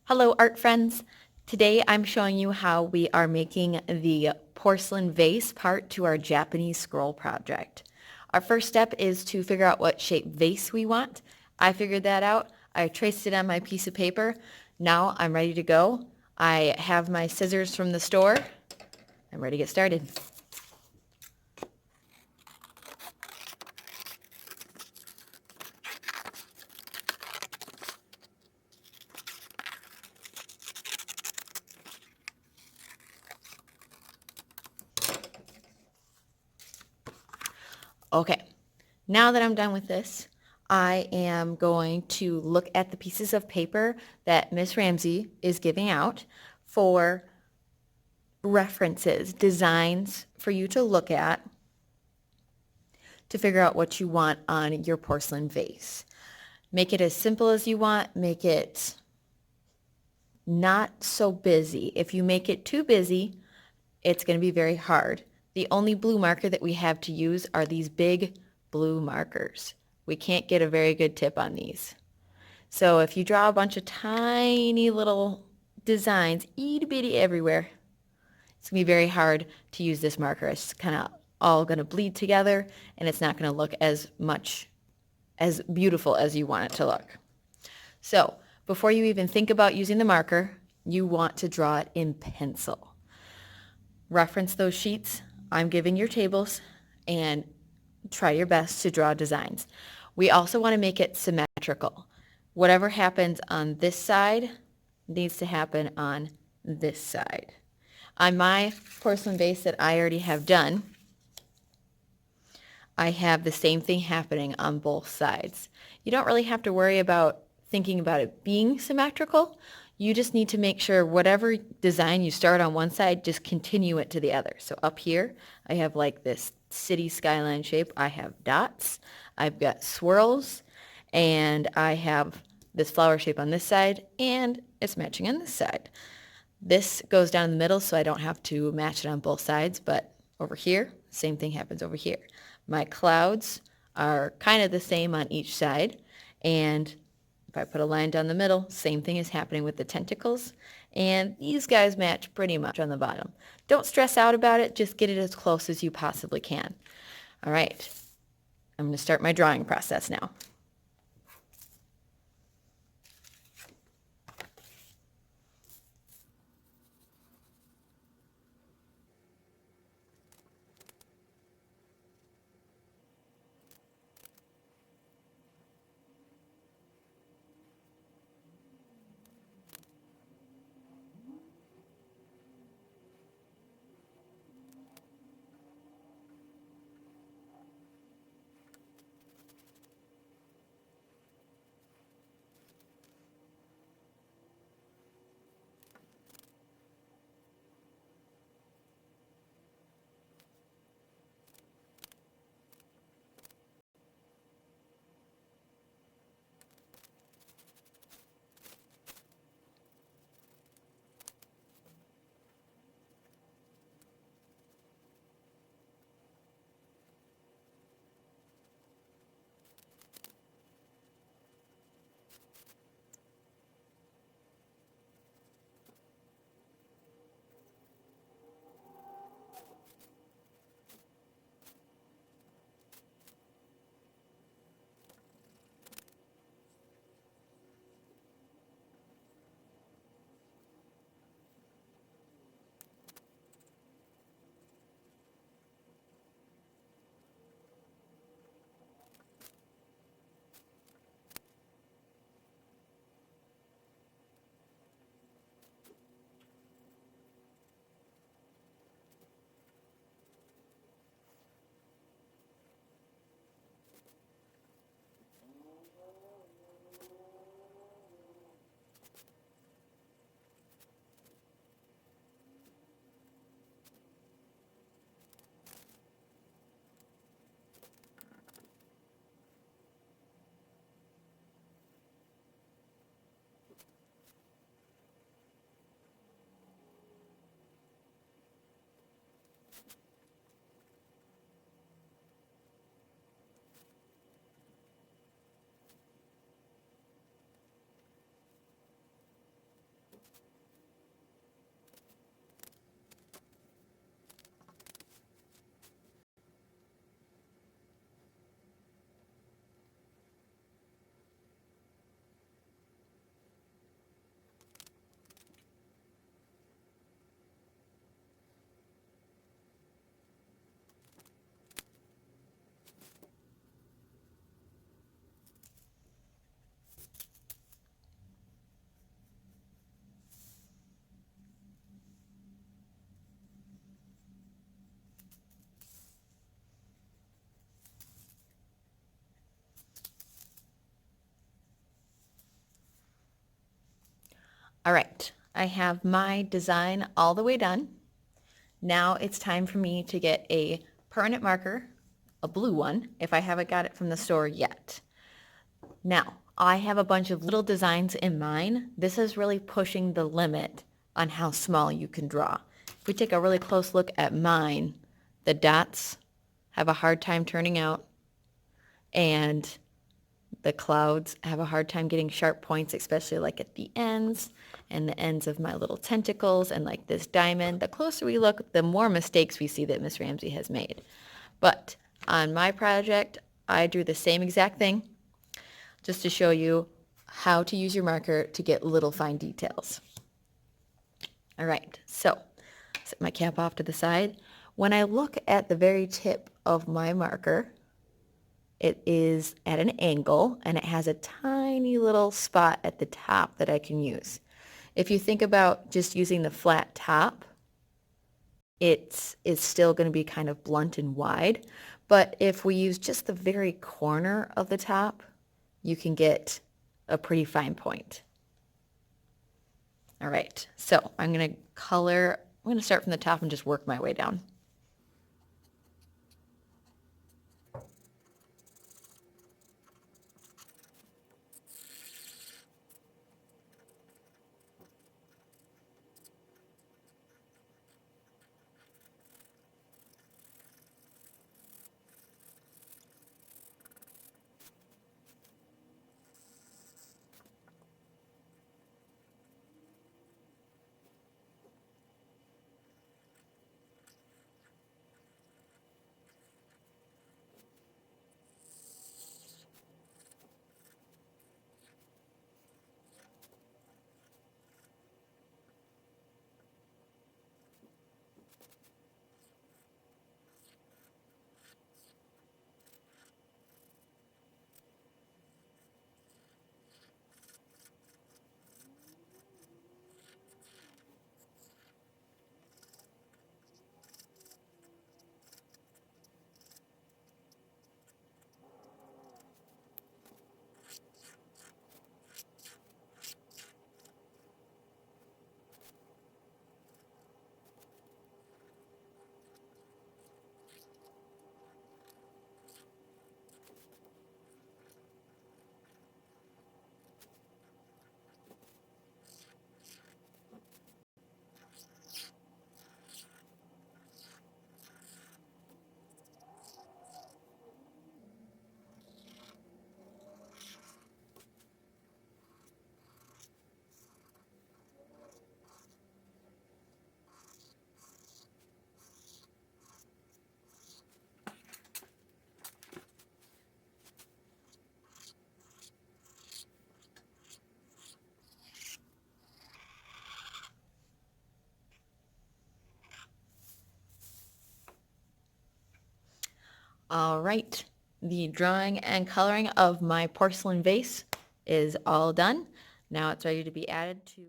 Hello art friends! Today I'm showing you how we are making the porcelain vase part to our Japanese scroll project. Our first step is to figure out what shape vase we want. I figured that out. I traced it on my piece of paper. Now I'm ready to go. I have my scissors from the store. I'm ready to get started. Okay, now that I'm done with this, I am going to look at the pieces of paper that Miss Ramsey is giving out for references, designs for you to look at to figure out what you want on your porcelain vase. Make it as simple as you want. Make it not so busy. If you make it too busy, it's going to be very hard. The only blue marker that we have to use are these big blue markers. We can't get a very good tip on these. So if you draw a bunch of tiny little designs, itty bitty everywhere, it's going to be very hard to use this marker. It's kind of all going to bleed together and it's not going to look as beautiful as you want it to look. So before you even think about using the marker, you want to draw it in pencil. Reference those sheets I'm giving your tables and try your best to draw designs. We also want to make it symmetrical. Whatever happens on this side needs to happen on this side. On my porcelain vase that I already have done, I have the same thing happening on both sides. You don't really have to worry about thinking about it being symmetrical. You just need to make sure whatever design you start on one side, just continue it to the other. So up here, I have like this city skyline shape. I have dots, I've got swirls, and I have this flower shape on this side, and it's matching on this side. This goes down in the middle, so I don't have to match it on both sides, but over here, same thing happens over here. My clouds are kind of the same on each side, and if I put a line down the middle, same thing is happening with the tentacles, and these guys match pretty much on the bottom. Don't stress out about it, just get it as close as you possibly can. All right, I'm going to start my drawing process now. All right, I have my design all the way done. Now it's time for me to get a permanent marker, a blue one, if I haven't got it from the store yet. Now, I have a bunch of little designs in mine. This is really pushing the limit on how small you can draw. If we take a really close look at mine, the dots have a hard time turning out, and the clouds have a hard time getting sharp points, especially like at the ends and the ends of my little tentacles and like this diamond. The closer we look, the more mistakes we see that Miss Ramsey has made. But on my project, I drew the same exact thing just to show you how to use your marker to get little fine details. All right, so set my cap off to the side. When I look at the very tip of my marker, it is at an angle and it has a tiny little spot at the top that I can use. If you think about just using the flat top, it's still going to be kind of blunt and wide. But if we use just the very corner of the top, you can get a pretty fine point. All right, so I'm going to start from the top and just work my way down. All right, the drawing and coloring of my porcelain vase is all done. Now it's ready to be added to